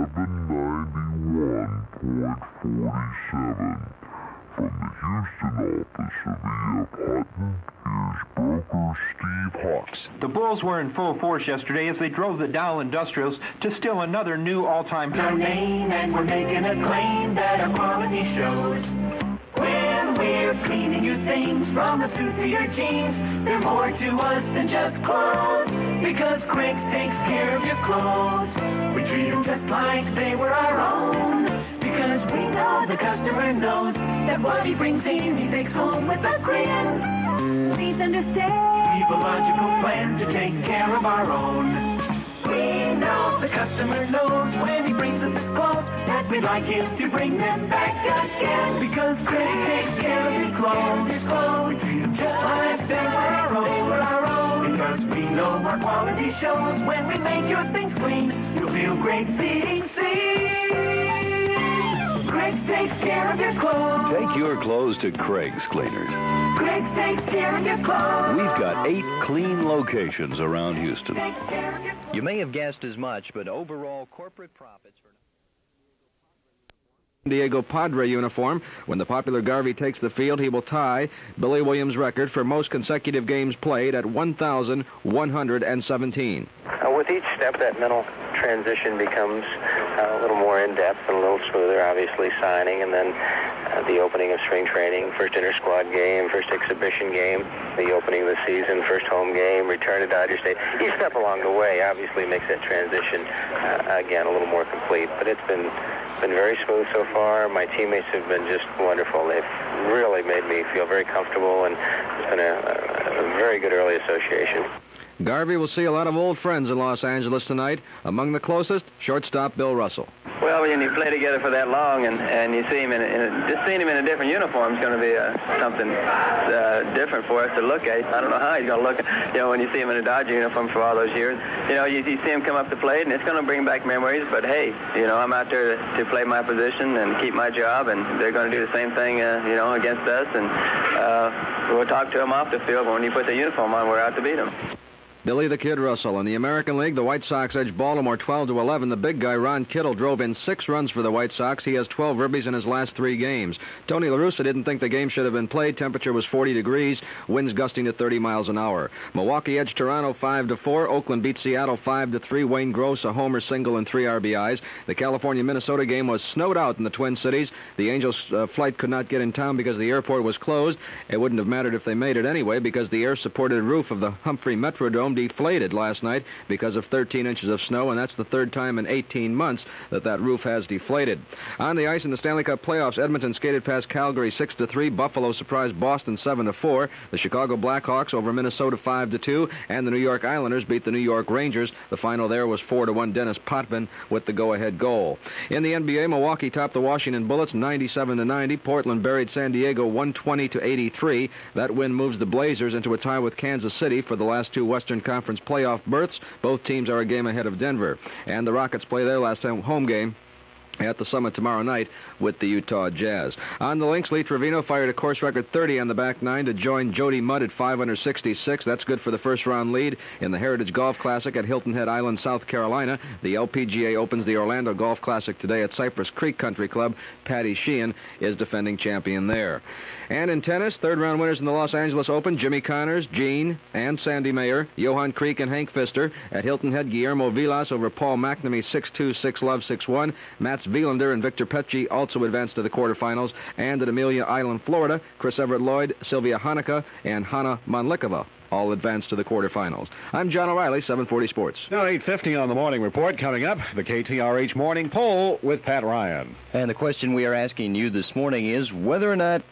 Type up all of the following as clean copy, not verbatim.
1191.47. From the Houston office of E.F. Hutton, here's broker Steve Hawks. The Bulls were in full force yesterday as they drove the Dow Industrials to still another new all-time high. Our name, and we're making a claim that our quality shows. When we're cleaning your things, from the suit to your jeans, they're more to us than just clothes, because Craig's takes care of your clothes. We treat them just like they were our own, because we know the customer knows that what he brings in, he takes home with a grin. Please understand, we've a logical plan to take care of our own. We know the customer knows when he brings us his clothes that we'd like him to bring them back again, because Craig takes care of his clothes. We treat them just like they were our own, because we know our quality shows. When we make your things clean, you'll feel great being seen. Craig takes care of your clothes. Take your clothes to Craig's Cleaners. Craig takes care of your clothes. We've got 8 clean locations around Houston. You may have guessed as much, but overall corporate profits for San Diego Padre uniform. When the popular Garvey takes the field, he will tie Billy Williams' record for most consecutive games played at 1,117. With each step, that mental transition becomes a little more in-depth and a little smoother, obviously signing, and then the opening of spring training, first inter-squad game, first exhibition game, the opening of the season, first home game, return to Dodger Stadium. Each step along the way obviously makes that transition, again, a little more complete. But it's been very smooth so far. My teammates have been just wonderful. They've really made me feel very comfortable, and it's been a very good early association. Garvey will see a lot of old friends in Los Angeles tonight. Among the closest, shortstop Bill Russell. Well, when you play together for that long, and you see him just seeing him in a different uniform is going to be something different for us to look at. I don't know how he's going to look, when you see him in a Dodger uniform for all those years. You see him come up the plate, and it's going to bring back memories. But hey, I'm out there to play my position and keep my job, and they're going to do the same thing, against us. And we'll talk to him off the field. But when you put the uniform on, we're out to beat him. Billy the Kid Russell. In the American League, the White Sox edged Baltimore 12-11. The big guy, Ron Kittle, drove in 6 runs for the White Sox. He has 12 ribbies in his last 3 games. Tony La Russa didn't think the game should have been played. Temperature was 40 degrees, winds gusting to 30 miles an hour. Milwaukee edged Toronto 5-4. Oakland beat Seattle 5-3. Wayne Gross, a homer single and 3 RBIs. The California-Minnesota game was snowed out in the Twin Cities. The Angels' flight could not get in town because the airport was closed. It wouldn't have mattered if they made it anyway, because the air-supported roof of the Humphrey Metrodome deflated last night because of 13 inches of snow, and that's the 3rd time in 18 months that roof has deflated. On the ice in the Stanley Cup playoffs, Edmonton skated past Calgary 6-3. Buffalo surprised Boston 7-4. The Chicago Blackhawks over Minnesota 5-2, and the New York Islanders beat the New York Rangers. The final there was 4-1. Dennis Potvin with the go-ahead goal. In the NBA, Milwaukee topped the Washington Bullets 97-90. Portland buried San Diego 120-83. That win moves the Blazers into a tie with Kansas City for the last 2 Western Conference playoff berths. Both teams are a game ahead of Denver. And the Rockets play their last home game at the Summit tomorrow night with the Utah Jazz. On the links, Lee Trevino fired a course record 30 on the back 9 to join Jody Mudd at 566. That's good for the first-round lead in the Heritage Golf Classic at Hilton Head Island, South Carolina. The LPGA opens the Orlando Golf Classic today at Cypress Creek Country Club. Patty Sheehan is defending champion there. And in tennis, third-round winners in the Los Angeles Open, Jimmy Connors, Jean, and Sandy Mayer, Johan Creek and Hank Pfister. At Hilton Head, Guillermo Vilas over Paul McNamee 6-2, 6-love, 6-1. Mats Wielander and Victor Petchi also advanced to the quarterfinals. And at Amelia Island, Florida, Chris Everett Lloyd, Sylvia Hanukkah, and Hanna Monlikova all advanced to the quarterfinals. I'm John O'Reilly, 740 Sports. Now 8:50 on the Morning Report. Coming up, the KTRH Morning Poll with Pat Ryan. And the question we are asking you this morning is whether or not,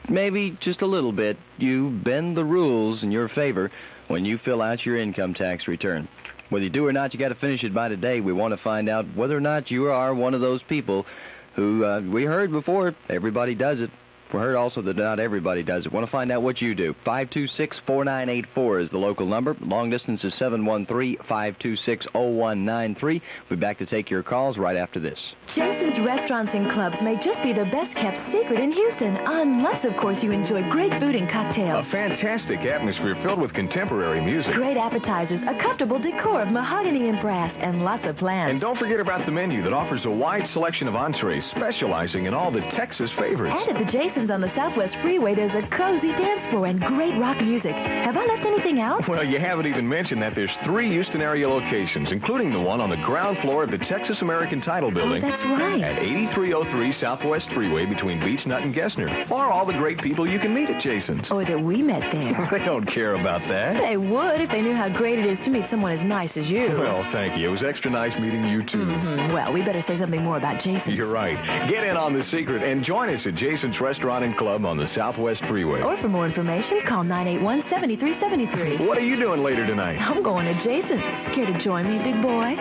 maybe just a little bit, you bend the rules in your favor when you fill out your income tax return. Whether you do or not, you got to finish it by today. We want to find out whether or not you are one of those people who, we heard before, everybody does it. We heard also that not everybody does it. Want to find out what you do? 526-4984 is the local number. Long distance is 713-526-0193. We'll be back to take your calls right after this. Jason's restaurants and clubs may just be the best-kept secret in Houston, unless, of course, you enjoy great food and cocktails. A fantastic atmosphere filled with contemporary music. Great appetizers, a comfortable decor of mahogany and brass, and lots of plans. And don't forget about the menu that offers a wide selection of entrees, specializing in all the Texas favorites. And at the Jason's on the Southwest Freeway, there's a cozy dance floor and great rock music. Have I left anything out? Well, you haven't even mentioned that there's 3 Houston area locations, including the one on the ground floor of the Texas American Title Building. Oh, that's right. At 8303 Southwest Freeway between Beach Nut and Gessner. Or all the great people you can meet at Jason's. Or that we met there. They don't care about that. They would if they knew how great it is to meet someone as nice as you. Well, thank you. It was extra nice meeting you, too. Well, we better say something more about Jason's. You're right. Get in on the secret and join us at Jason's Restaurant and Club on the Southwest Freeway. Or for more information, call 981-7373. What are you doing later tonight? I'm going to Jason's. Care to join me, big boy?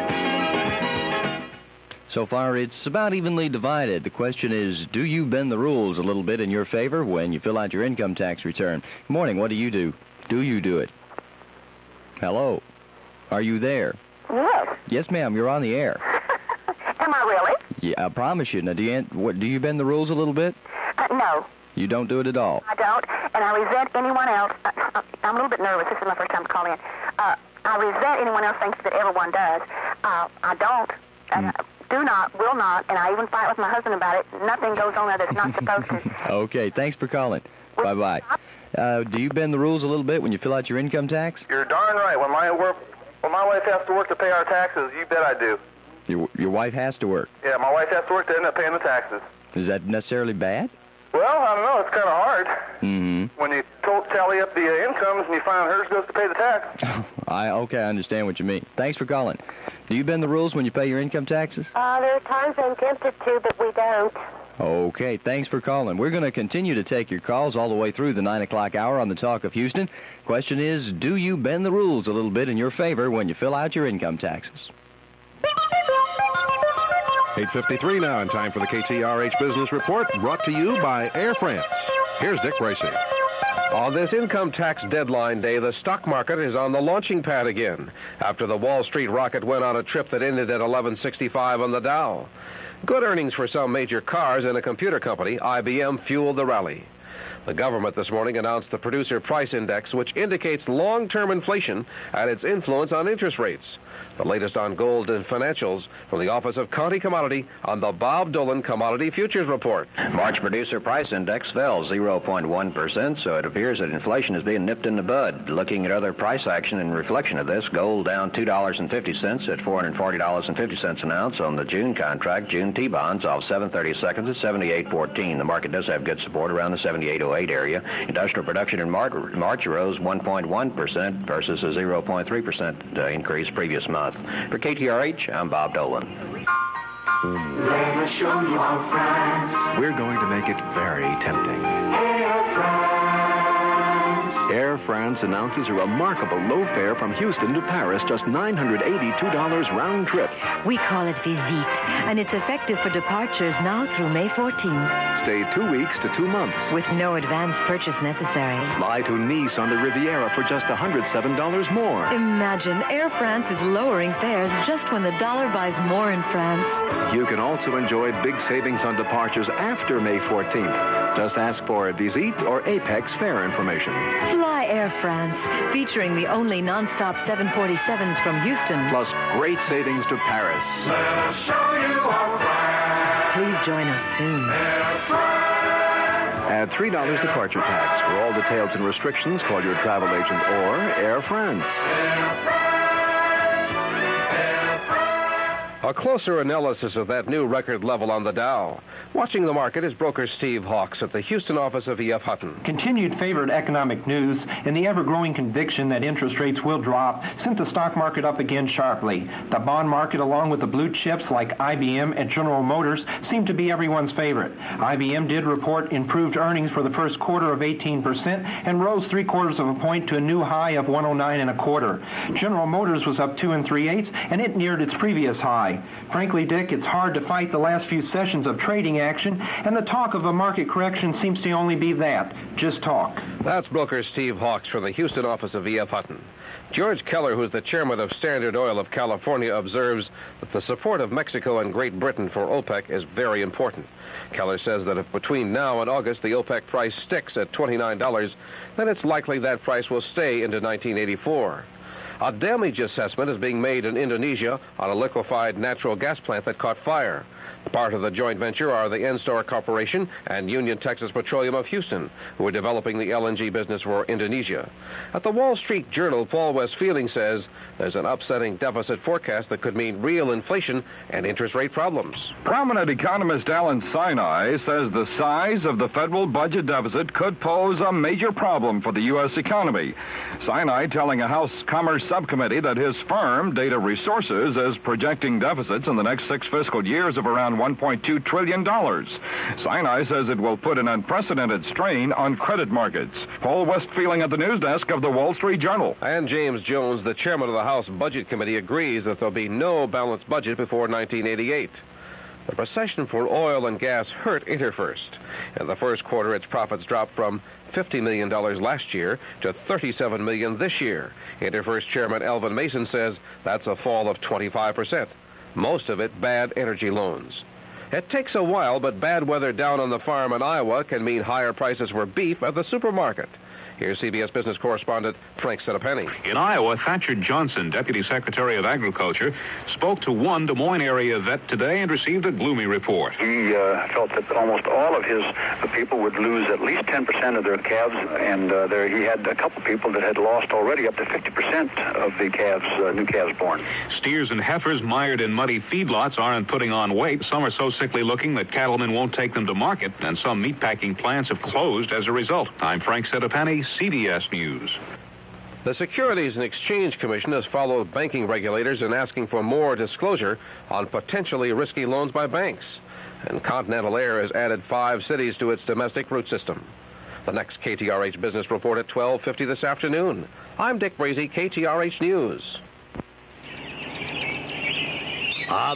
So far, it's about evenly divided. The question is, do you bend the rules a little bit in your favor when you fill out your income tax return? Good morning. What do you do? Do you do it? Hello? Are you there? Yes. Yes, ma'am. You're on the air. Am I really? Yeah, I promise you. Now, do you bend the rules a little bit? No. You don't do it at all? I don't, and I resent anyone else. I'm a little bit nervous. This is my first time to call in. I resent anyone else thinks that everyone does. I don't. Do not, will not, and I even fight with my husband about it. Nothing goes on there that's not supposed to. Okay, thanks for calling. Bye-bye. Do you bend the rules a little bit when you fill out your income tax? You're darn right. When my wife has to work to pay our taxes, you bet I do. Your wife has to work? Yeah, my wife has to work to end up paying the taxes. Is that necessarily bad? Well, I don't know. It's kind of hard. Mm-hmm. When you tally up the incomes and you find out hers goes to pay the tax. I understand what you mean. Thanks for calling. Do you bend the rules when you pay your income taxes? There are times I'm tempted to, but we don't. Okay, thanks for calling. We're going to continue to take your calls all the way through the 9 o'clock hour on the Talk of Houston. Question is, do you bend the rules a little bit in your favor when you fill out your income taxes? 8:53 now, and time for the KTRH Business Report, brought to you by Air France. Here's Dick Bracey. On this income tax deadline day, the stock market is on the launching pad again after the Wall Street rocket went on a trip that ended at 1165 on the Dow. Good earnings for some major cars and a computer company, IBM, fueled the rally. The government this morning announced the Producer Price Index, which indicates long-term inflation and its influence on interest rates. The latest on gold and financials from the Office of County Commodity on the Bob Dolan Commodity Futures Report. March Producer Price Index fell 0.1%, so it appears that inflation is being nipped in the bud. Looking at other price action in reflection of this, gold down $2.50 at $440.50 an ounce on the June contract. June T-bonds off 7/32 at 78.14. The market does have good support around the 78.08 area. Industrial production in March rose 1.1% versus a 0.3% increase previous month. For KTRH, I'm Bob Dolan. Let us show you our France. We're going to make it very tempting. Air France. Air France announces a remarkable low fare from Houston to Paris, just $982 round trip. We call it Visite, and it's effective for departures now through May 14th. Stay 2 weeks to 2 months. With no advance purchase necessary. Fly to Nice on the Riviera for just $107 more. Imagine Air France is lowering fares just when the dollar buys more in France. You can also enjoy big savings on departures after May 14th. Just ask for Visite or Apex fare information. Fly Air France, featuring the only non-stop 747s from Houston. Plus great savings to Paris. Let us show you our France. Please join us soon. Air France. Add $3 departure tax. For all details and restrictions, call your travel agent or Air France. Air France. Air France. A closer analysis of that new record level on the Dow. Watching the market is broker Steve Hawks at the Houston office of E.F. Hutton. Continued favored economic news and the ever-growing conviction that interest rates will drop sent the stock market up again sharply. The bond market, along with the blue chips like IBM and General Motors, seem to be everyone's favorite. IBM did report improved earnings for the first quarter of 18% and rose 3/4 of a point to a new high of 109 1/4. General Motors was up 2 3/8, and it neared its previous high. high. Frankly, Dick, it's hard to fight the last few sessions of trading action, and the talk of a market correction seems to only be that, just talk. That's broker Steve Hawks from the Houston office of V.F. Hutton. George Keller, who's the chairman of Standard Oil of California, observes that the support of Mexico and Great Britain for OPEC is very important. Keller says that if between now and August the OPEC price sticks at $29, then it's likely that price will stay into 1984. A damage assessment is being made in Indonesia on a liquefied natural gas plant that caught fire. Part of the joint venture are the Enstor Corporation and Union Texas Petroleum of Houston, who are developing the LNG business for Indonesia. At the Wall Street Journal, Paul Westfielding says there's an upsetting deficit forecast that could mean real inflation and interest rate problems. Prominent economist Alan Sinai says the size of the federal budget deficit could pose a major problem for the U.S. economy. Sinai telling a House Commerce Subcommittee that his firm, Data Resources, is projecting deficits in the next 6 fiscal years of around $1.2 trillion. Sinai says it will put an unprecedented strain on credit markets. Paul Westfielding at the news desk of the Wall Street Journal. And James Jones, the chairman of the House Budget Committee, agrees that there'll be no balanced budget before 1988. The recession for oil and gas hurt Interfirst. In the first quarter, its profits dropped from $50 million last year to $37 million this year. Interfirst chairman Elvin Mason says that's a fall of 25%. Most of it bad energy loans. It takes a while, but bad weather down on the farm in Iowa can mean higher prices for beef at the supermarket. Here's CBS business correspondent Frank Settapenny. In Iowa, Thatcher Johnson, Deputy Secretary of Agriculture, spoke to one Des Moines area vet today and received a gloomy report. He felt that almost all of his people would lose at least 10% of their calves, and he had a couple people that had lost already up to 50% of the calves, new calves born. Steers and heifers mired in muddy feedlots aren't putting on weight. Some are so sickly looking that cattlemen won't take them to market, and some meatpacking plants have closed as a result. I'm Frank Settapenny, CBS News. The Securities and Exchange Commission has followed banking regulators in asking for more disclosure on potentially risky loans by banks. And Continental Air has added 5 cities to its domestic route system. The next KTRH Business Report at 12:50 this afternoon. I'm Dick Brazy, KTRH News.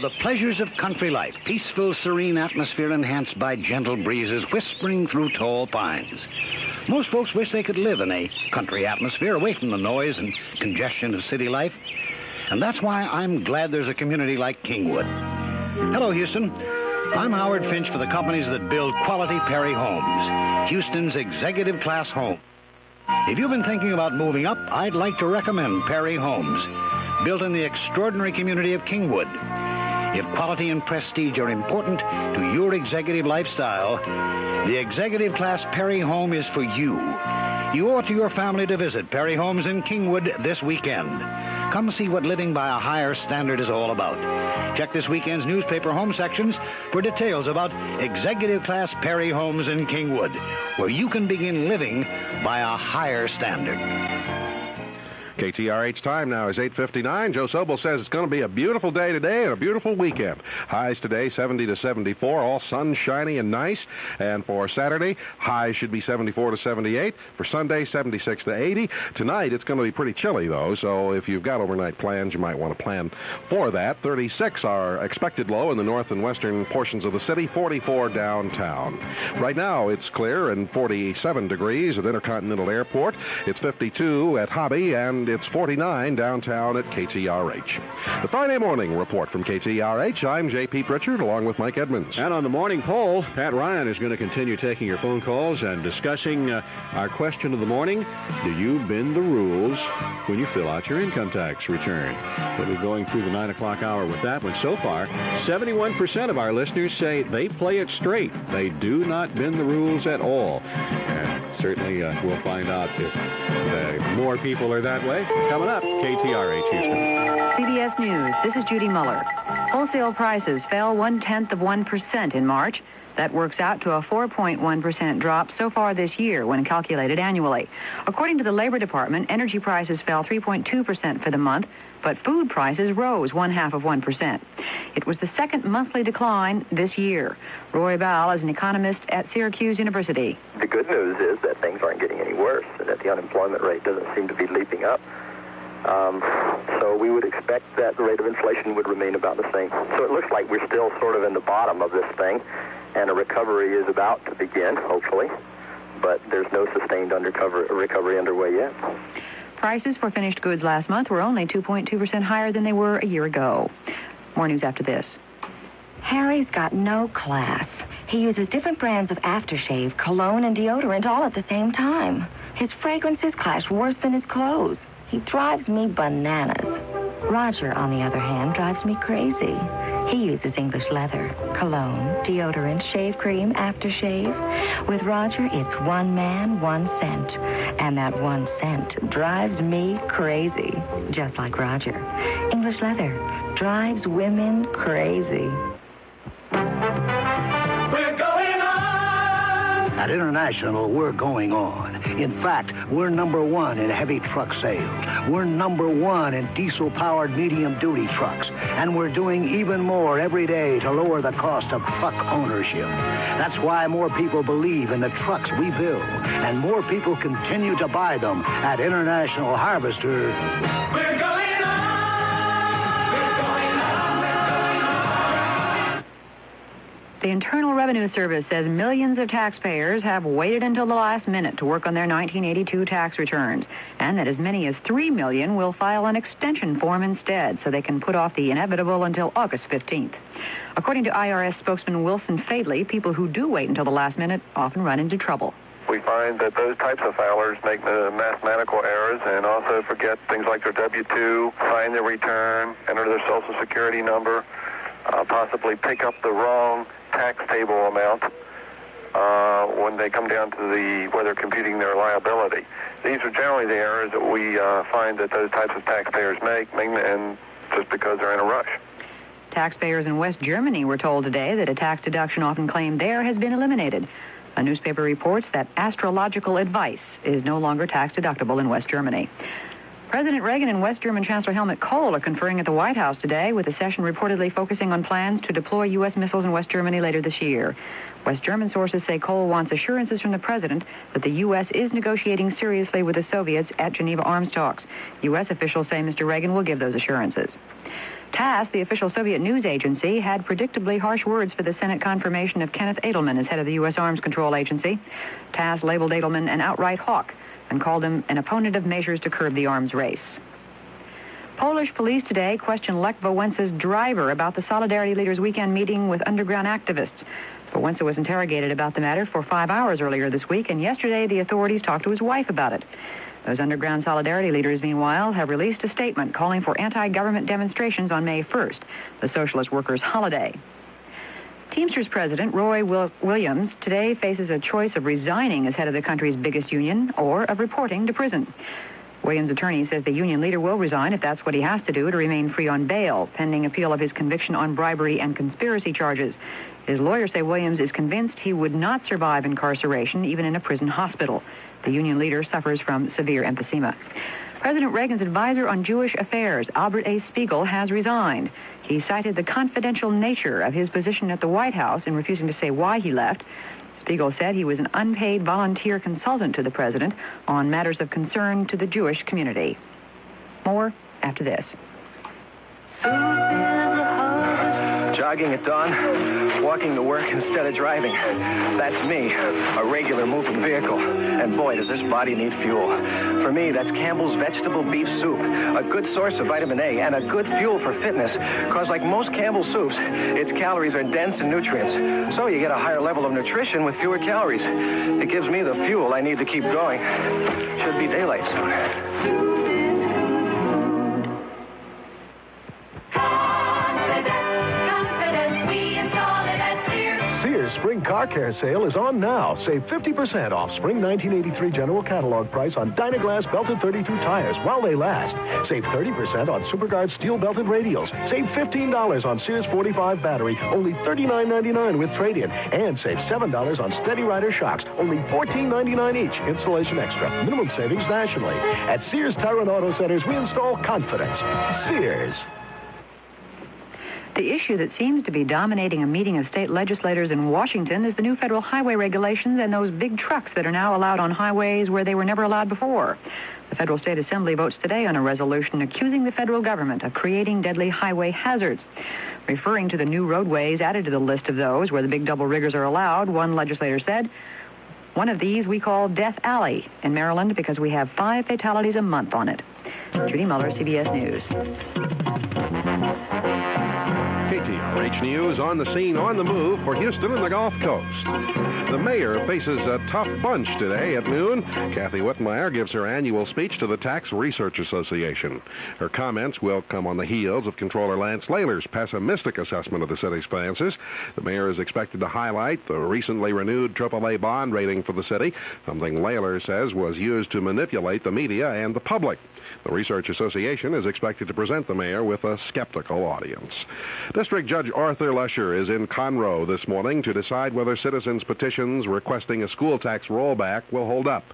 The pleasures of country life. Peaceful, serene atmosphere enhanced by gentle breezes whispering through tall pines. Most folks wish they could live in a country atmosphere away from the noise and congestion of city life. And that's why I'm glad there's a community like Kingwood. Hello, Houston. I'm Howard Finch for the companies that build quality Perry homes, Houston's executive class home. If you've been thinking about moving up, I'd like to recommend Perry Homes, built in the extraordinary community of Kingwood. If quality and prestige are important to your executive lifestyle, the executive class Perry home is for you. You owe it to your family to visit Perry Homes in Kingwood this weekend. Come see what living by a higher standard is all about. Check this weekend's newspaper home sections for details about executive class Perry Homes in Kingwood, where you can begin living by a higher standard. KTRH time now is 8:59. Joe Sobel says it's going to be a beautiful day today and a beautiful weekend. Highs today 70 to 74, all sunshiny and nice. And for Saturday, highs should be 74 to 78. For Sunday, 76 to 80. Tonight, it's going to be pretty chilly, though, so if you've got overnight plans, you might want to plan for that. 36 are expected low in the north and western portions of the city, 44 downtown. Right now, it's clear and 47 degrees at Intercontinental Airport. It's 52 at Hobby, and it's 49 downtown at KTRH. The Friday morning report from KTRH. I'm J.P. Pritchard, along with Mike Edmonds. And on the morning poll, Pat Ryan is going to continue taking your phone calls and discussing our question of the morning. Do you bend the rules when you fill out your income tax return? We'll be going through the 9 o'clock hour with that one. So far, 71% of our listeners say they play it straight. They do not bend the rules at all. And certainly we'll find out if more people are that way. Coming up, KTRH Houston. CBS News, this is Judy Muller. Wholesale prices fell 0.1% in March. That works out to a 4.1% drop so far this year when calculated annually. According to the Labor Department, energy prices fell 3.2% for the month, but food prices rose 0.5%. It was the second monthly decline this year. Roy Ball is an economist at Syracuse University. The good news is that things aren't getting any worse and that the unemployment rate doesn't seem to be leaping up. So we would expect that the rate of inflation would remain about the same. So it looks like we're still sort of in the bottom of this thing, and a recovery is about to begin, hopefully, but there's no sustained recovery underway yet. Prices for finished goods last month were only 2.2% higher than they were a year ago. More news after this. Harry's got no class. He uses different brands of aftershave, cologne, and deodorant all at the same time. His fragrances clash worse than his clothes. He drives me bananas. Roger, on the other hand, drives me crazy. He uses English leather, cologne, deodorant, shave cream, aftershave. With Roger, it's one man, 1 cent. And that 1 cent drives me crazy, just like Roger. English leather drives women crazy. We're going on! At International, we're going on. In fact, we're #1 in heavy truck sales. We're #1 in diesel-powered medium-duty trucks. And we're doing even more every day to lower the cost of truck ownership. That's why more people believe in the trucks we build, and more people continue to buy them at International Harvester. We're going on! We're going on! We're going on! The Internal Revenue Service says millions of taxpayers have waited until the last minute to work on their 1982 tax returns, and that as many as 3 million will file an extension form instead so they can put off the inevitable until August 15th. According to IRS spokesman Wilson Fadley, people who do wait until the last minute often run into trouble. We find that those types of filers make the mathematical errors and also forget things like their W-2, sign their return, enter their Social Security number, possibly pick up the wrong tax table amount when they come down to where they're computing their liability. These are generally the errors that we find that those types of taxpayers make, and just because they're in a rush. Taxpayers in West Germany were told today that a tax deduction often claimed there has been eliminated. A newspaper reports that astrological advice is no longer tax deductible in West Germany. President Reagan and West German Chancellor Helmut Kohl are conferring at the White House today, with the session reportedly focusing on plans to deploy U.S. missiles in West Germany later this year. West German sources say Kohl wants assurances from the president that the U.S. is negotiating seriously with the Soviets at Geneva arms talks. U.S. officials say Mr. Reagan will give those assurances. TASS, the official Soviet news agency, had predictably harsh words for the Senate confirmation of Kenneth Edelman as head of the U.S. Arms Control Agency. TASS labeled Edelman an outright hawk and called him an opponent of measures to curb the arms race. Polish police today questioned Lech Wałęsa's driver about the Solidarity Leaders' weekend meeting with underground activists. Wałęsa was interrogated about the matter for 5 hours earlier this week, and yesterday the authorities talked to his wife about it. Those underground Solidarity Leaders, meanwhile, have released a statement calling for anti-government demonstrations on May 1st, the Socialist Workers' holiday. Teamsters President Roy Williams today faces a choice of resigning as head of the country's biggest union or of reporting to prison. Williams' attorney says the union leader will resign if that's what he has to do to remain free on bail, pending appeal of his conviction on bribery and conspiracy charges. His lawyers say Williams is convinced he would not survive incarceration, even in a prison hospital. The union leader suffers from severe emphysema. President Reagan's advisor on Jewish affairs, Albert A. Spiegel, has resigned. He cited the confidential nature of his position at the White House in refusing to say why he left. Spiegel said he was an unpaid volunteer consultant to the president on matters of concern to the Jewish community. More after this. Jogging at dawn, walking to work instead of driving. That's me, a regular moving vehicle. And boy, does this body need fuel. For me, that's Campbell's Vegetable Beef Soup, a good source of vitamin A and a good fuel for fitness. Because like most Campbell soups, its calories are dense in nutrients. So you get a higher level of nutrition with fewer calories. It gives me the fuel I need to keep going. Should be daylight soon. Spring Car Care Sale is on now. Save 50% off Spring 1983 General Catalog price on Dynaglass belted 32 tires while they last. Save 30% on Superguard steel belted radials. Save $15 on Sears 45 battery, only $39.99 with trade-in. And save $7 on Steady Rider shocks, only $14.99 each. Installation extra. Minimum savings nationally. At Sears Tire and Auto Centers, we install confidence. Sears. The issue that seems to be dominating a meeting of state legislators in Washington is the new federal highway regulations and those big trucks that are now allowed on highways where they were never allowed before. The Federal State Assembly votes today on a resolution accusing the federal government of creating deadly highway hazards. Referring to the new roadways added to the list of those where the big double riggers are allowed, one legislator said, "One of these we call Death Alley in Maryland because we have 5 fatalities a month on it." Judy Muller, CBS News. KTRH News on the scene, on the move for Houston and the Gulf Coast. The mayor faces a tough bunch today at noon. Kathy Whitmire gives her annual speech to the Tax Research Association. Her comments will come on the heels of Comptroller Lance Layler's pessimistic assessment of the city's finances. The mayor is expected to highlight the recently renewed AAA bond rating for the city, something Layler says was used to manipulate the media and the public. The Research Association is expected to present the mayor with a skeptical audience. District Judge Arthur Lesher is in Conroe this morning to decide whether citizens' petitions requesting a school tax rollback will hold up.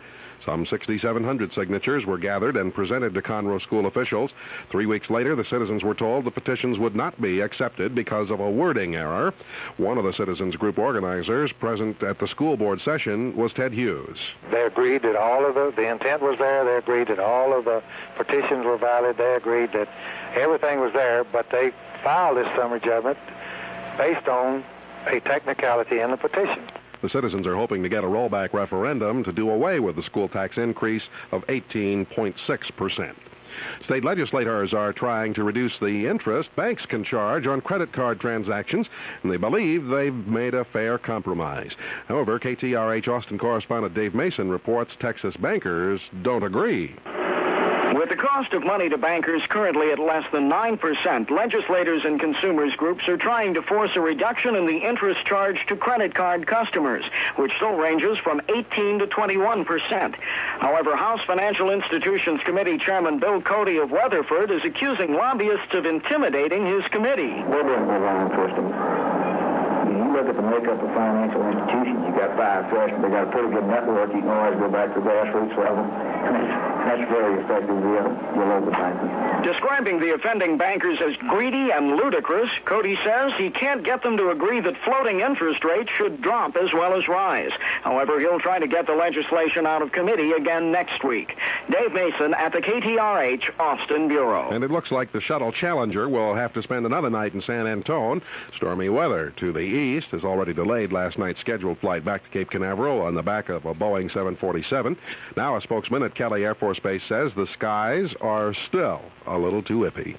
Some 6,700 signatures were gathered and presented to Conroe school officials. 3 weeks later, the citizens were told the petitions would not be accepted because of a wording error. One of the citizens' group organizers present at the school board session was Ted Hughes. They agreed that all of the intent was there. They agreed that all of the petitions were valid. They agreed that everything was there, but they filed this summary judgment based on a technicality in the petition. The citizens are hoping to get a rollback referendum to do away with the school tax increase of 18.6%. State legislators are trying to reduce the interest banks can charge on credit card transactions, and they believe they've made a fair compromise. However, KTRH Austin correspondent Dave Mason reports Texas bankers don't agree. With the cost of money to bankers currently at less than 9%, legislators and consumers groups are trying to force a reduction in the interest charged to credit card customers, which still ranges from 18 to 21%. However, House Financial Institutions Committee Chairman Bill Cody of Weatherford is accusing lobbyists of intimidating his committee. We're doing the law enforcement. You look at the makeup of financial institutions, you got 5 trusts, they got a pretty good network. You can always go back to the grassroots level, and that's very effective, your local bankers. Describing the offending bankers as greedy and ludicrous, Cody says he can't get them to agree that floating interest rates should drop as well as rise. However, he'll try to get the legislation out of committee again next week. Dave Mason at the KTRH Austin Bureau. And it looks like the shuttle Challenger will have to spend another night in San Antone. Stormy weather to the east has already delayed last night's scheduled flight back to Cape Canaveral on the back of a Boeing 747. Now a spokesman at Kelly Air Force Base says the skies are still a little too iffy.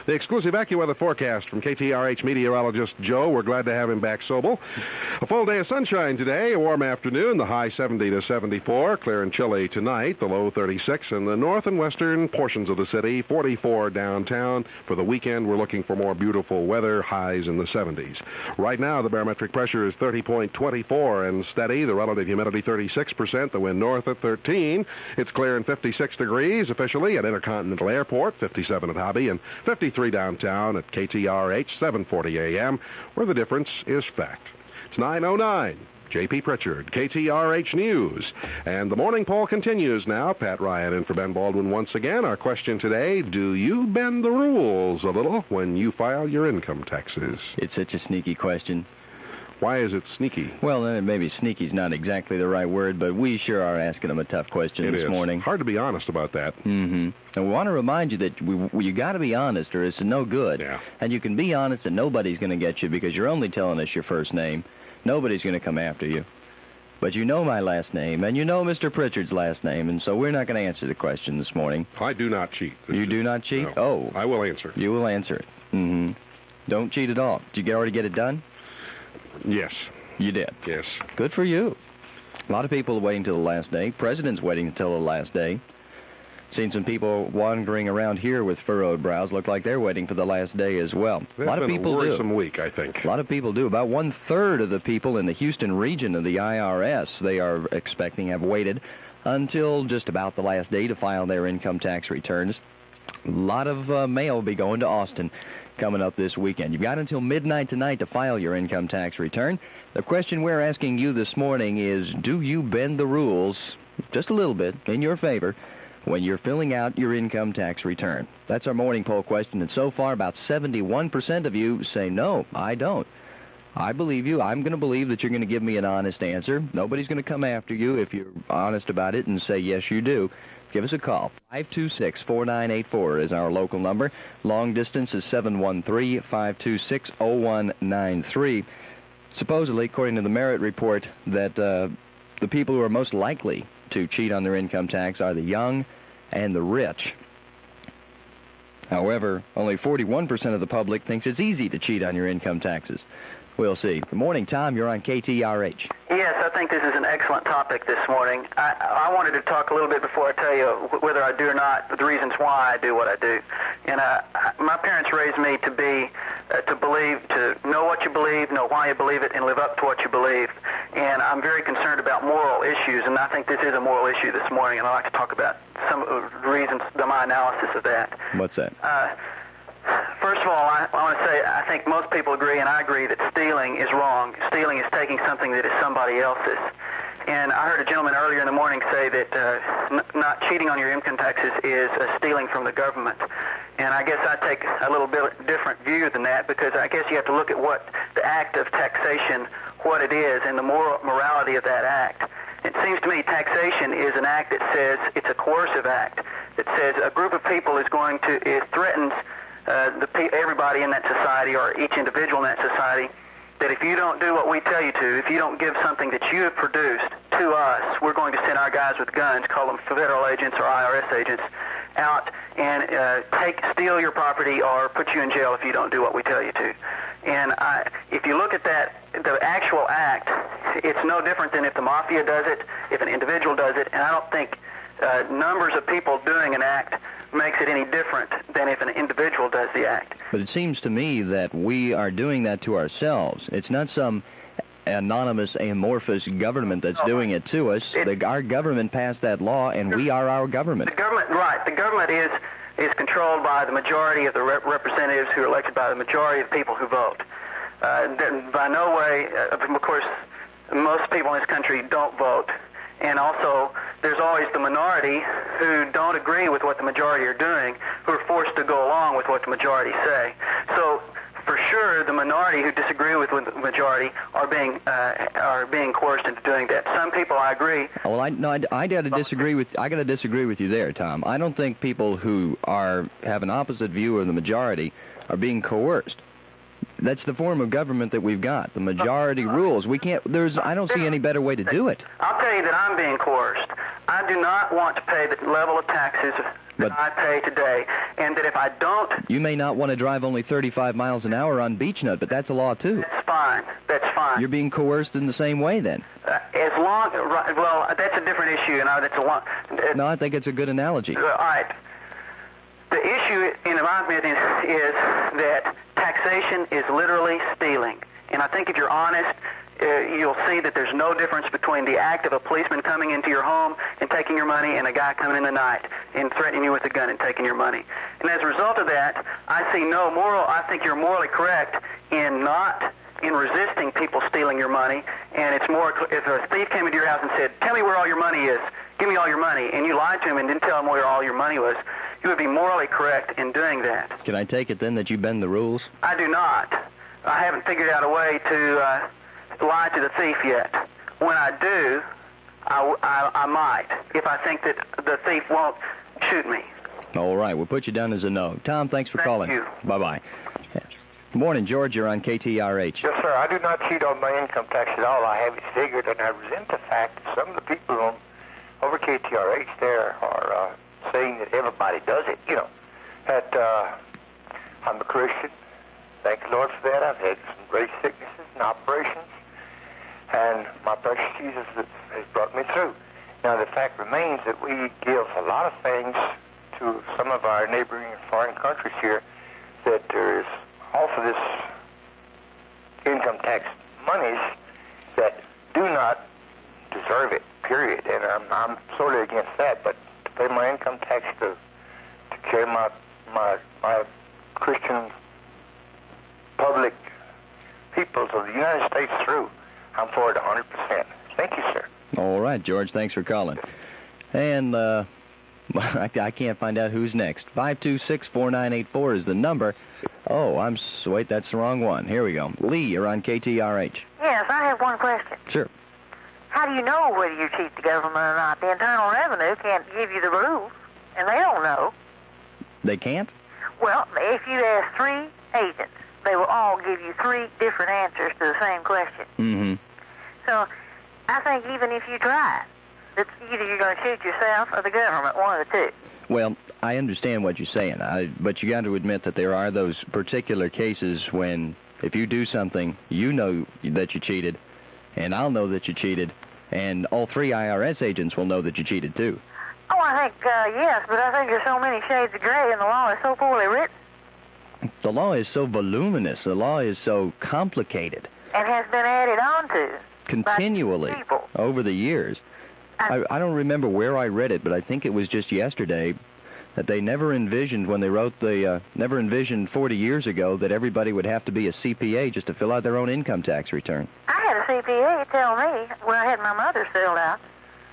The exclusive AccuWeather forecast from KTRH meteorologist Joe. We're glad to have him back, Sobel. A full day of sunshine today, a warm afternoon, the high 70 to 74, clear and chilly tonight, the low 36 in the north and western portions of the city, 44 downtown. For the weekend, we're looking for more beautiful weather, highs in the 70s. Right now, the barometric pressure is 30.24 and steady, the relative humidity 36%, the wind north at 13. It's clear and 56 degrees officially at Intercontinental Airport, 57 at Hobby, and 53 downtown at KTRH, 740 a.m., where the difference is fact. It's 9:09. J.P. Pritchard, KTRH News. And the morning poll continues now. Pat Ryan in for Ben Baldwin once again. Our question today, do you bend the rules a little when you file your income taxes? It's such a sneaky question. Why is it sneaky? Well, maybe sneaky's not exactly the right word, but we sure are asking them a tough question this morning. Hard to be honest about that. Mm-hmm. And we want to remind you that you got to be honest or it's no good. Yeah. And you can be honest and nobody's going to get you because you're only telling us your first name. Nobody's going to come after you. But you know my last name, and you know Mr. Pritchard's last name, and so we're not going to answer the question this morning. I do not cheat. You do not cheat? No. Oh. I will answer. You will answer it. Mm-hmm. Don't cheat at all. Did you already get it done? Yes. You did? Yes. Good for you. A lot of people are waiting till the last day. President's waiting until the last day. Seen some people wandering around here with furrowed brows. Look like they're waiting for the last day as well. A lot of people do. It's been a worrisome week, I think. A lot of people do. About 1/3 of the people in the Houston region of the IRS, they are expecting, have waited until just about the last day to file their income tax returns. A lot of mail will be going to Austin coming up this weekend. You've got until midnight tonight to file your income tax return. The question we're asking you this morning is, do you bend the rules just a little bit in your favor when you're filling out your income tax return? That's our morning poll question, and so far about 71% of you say, no, I don't. I believe you. I'm going to believe that you're going to give me an honest answer. Nobody's going to come after you if you're honest about it and say, yes, you do. give us a call. 526-4984 is our local number. Long distance is 713-526-0193. Supposedly, according to the Merit Report, that the people who are most likely to cheat on their income tax are the young and the rich. However, only 41% of the public thinks it's easy to cheat on your income taxes. We'll see. Good morning, Tom. You're on KTRH. Yes, I think this is an excellent topic this morning. I wanted to talk a little bit before I tell you whether I do or not, the reasons why I do what I do. And my parents raised me to be, to believe, to know what you believe, know why you believe it, and live up to what you believe. And I'm very concerned about moral issues, and I think this is a moral issue this morning, and I'd like to talk about some of the reasons, my analysis of that. What's that? First of all, I want to say I think most people agree, and I agree, that stealing is wrong. Stealing is taking something that is somebody else's. And I heard a gentleman earlier in the morning say that not cheating on your income taxes is stealing from the government. And I guess I take a little bit different view than that, because I guess you have to look at what the act of taxation, what it is, and the morality of that act. It seems to me taxation is an act that says it's a coercive act, that says a group of people it threatens everybody in that society, or each individual in that society, that if you don't do what we tell you to, if you don't give something that you have produced to us, we're going to send our guys with guns, call them federal agents or IRS agents, out and steal your property or put you in jail if you don't do what we tell you to. And if you look at that, the actual act, it's no different than if the mafia does it, if an individual does it, and I don't think numbers of people doing an act makes it any different than if an individual does the act. But it seems to me that we are doing that to ourselves. It's not some anonymous, amorphous government that's doing it to us. Our government passed that law, and we are our government. The government, right. The government is controlled by the majority of the representatives who are elected by the majority of the people who vote. By no way, of course, most people in this country don't vote. And also, there's always the minority who don't agree with what the majority are doing, who are forced to go along with what the majority say. So, for sure, the minority who disagree with the majority are being coerced into doing that. Some people, I agree. Well, I got to disagree with you there, Tom. I don't think people who have an opposite view of the majority are being coerced. That's the form of government that we've got. The majority rules. I don't see any better way to do it. I'll tell you that I'm being coerced. I do not want to pay the level of taxes that I pay today, and that if I don't... You may not want to drive only 35 miles an hour on Beechnut, but that's a law, too. That's fine. That's fine. You're being coerced in the same way, then. Well, that's a different issue, and that's a lot... No, I think it's a good analogy. All right. The issue, in my opinion, is that taxation is literally stealing. And I think if you're honest, you'll see that there's no difference between the act of a policeman coming into your home and taking your money and a guy coming in the night and threatening you with a gun and taking your money. And as a result of that, I think you're morally correct in resisting people stealing your money. And it's more, if a thief came into your house and said, tell me where all your money is, give me all your money, and you lied to him and didn't tell him where all your money was, you would be morally correct in doing that. Can I take it then that you bend the rules? I do not. I haven't figured out a way to lie to the thief yet. When I do, I might, if I think that the thief won't shoot me. All right, we'll put you down as a no. Tom, thanks for calling. Thank you. Bye-bye. Good morning, George. You're on KTRH. Yes, sir. I do not cheat on my income tax at all. I have it figured, and I resent the fact that some of the people over KTRH there are saying that everybody does it. You know, that I'm a Christian. Thank the Lord for that. I've had some great sicknesses and operations, and my precious Jesus has brought me through. Now, the fact remains that we give a lot of things to some of our neighboring foreign countries here, that there is also this income tax monies that do not deserve it, period. And I'm sort of against that, but to pay my income tax to carry my Christian public peoples of the United States through, I'm for it 100%. Thank you, sir. All right, George, thanks for calling. And I can't find out who's next. 526-4984 is the number. Oh, wait, that's the wrong one. Here we go. Lee, you're on KTRH. Yes, I have one question. Sure. how do you know whether you cheat the government or not? The Internal Revenue can't give you the rules, and they don't know. They can't? Well, if you ask 3 agents, they will all give you 3 different answers to the same question. Mm-hmm. So I think even if you try, it's either you're going to shoot yourself or the government, one of the two. Well, I understand what you're saying, but you got to admit that there are those particular cases when if you do something, you know that you cheated, and I'll know that you cheated, and all 3 IRS agents will know that you cheated too. Oh, I think, yes, but I think there's so many shades of gray and the law is so poorly written. The law is so voluminous. The law is so complicated. And has been added on to. Continually over the years. I don't remember where I read it, but I think it was just yesterday that they never envisioned when they wrote never envisioned 40 years ago that everybody would have to be a CPA just to fill out their own income tax return. I had a CPA tell me when I had my mother's filled out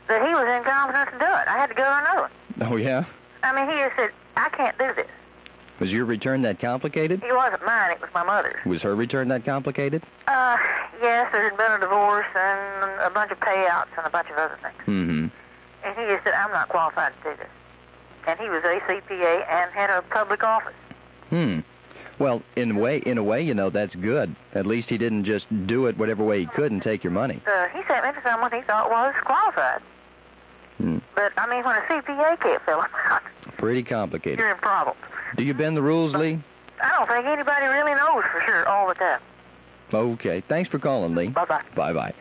that he was incompetent to do it. I had to go and know it. Oh, yeah? I mean, he just said, I can't do this. Was your return that complicated? It wasn't mine, it was my mother's. Was her return that complicated? Yes, there had been a divorce and a bunch of payouts and a bunch of other things. Mm-hmm. And he just said, I'm not qualified to do this. And he was a CPA and had a public office. Well, in a way, you know, that's good. At least he didn't just do it whatever way he could and take your money. He sent me to someone he thought was qualified. But, I mean, when a CPA can't fill them out, pretty complicated. you're in problems. Do you bend the rules, Lee? I don't think anybody really knows for sure all the time. Okay. Thanks for calling, Lee. Bye-bye. Bye-bye.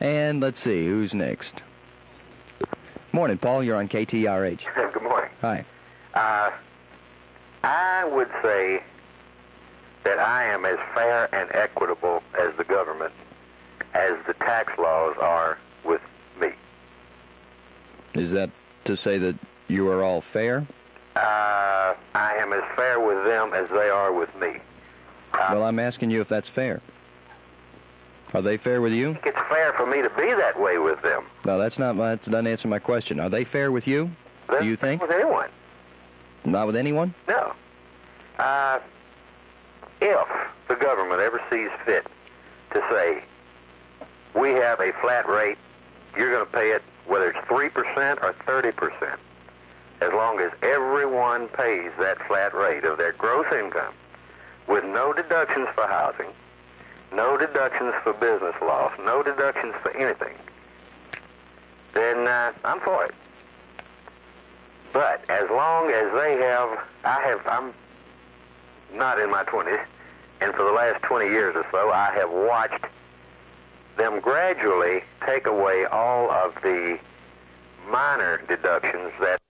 And let's see, who's next? Morning, Paul. You're on KTRH. Good morning. Hi. I would say that I am as fair and equitable as the government as the tax laws are with me. Is that to say that you are all fair? I am as fair with them as they are with me. Well, I'm asking you if that's fair. Are they fair with you? I think it's fair for me to be that way with them. No, that doesn't answer my question. Are they fair with you? Do you think? With anyone. Not with anyone? No. If the government ever sees fit to say, we have a flat rate, you're going to pay it whether it's 3% or 30%, as long as everyone pays that flat rate of their gross income with no deductions for housing, no deductions for business loss, no deductions for anything, then I'm for it. But as long as they have, I'm not in my 20s, and for the last 20 years or so, I have watched them gradually take away all of the minor deductions that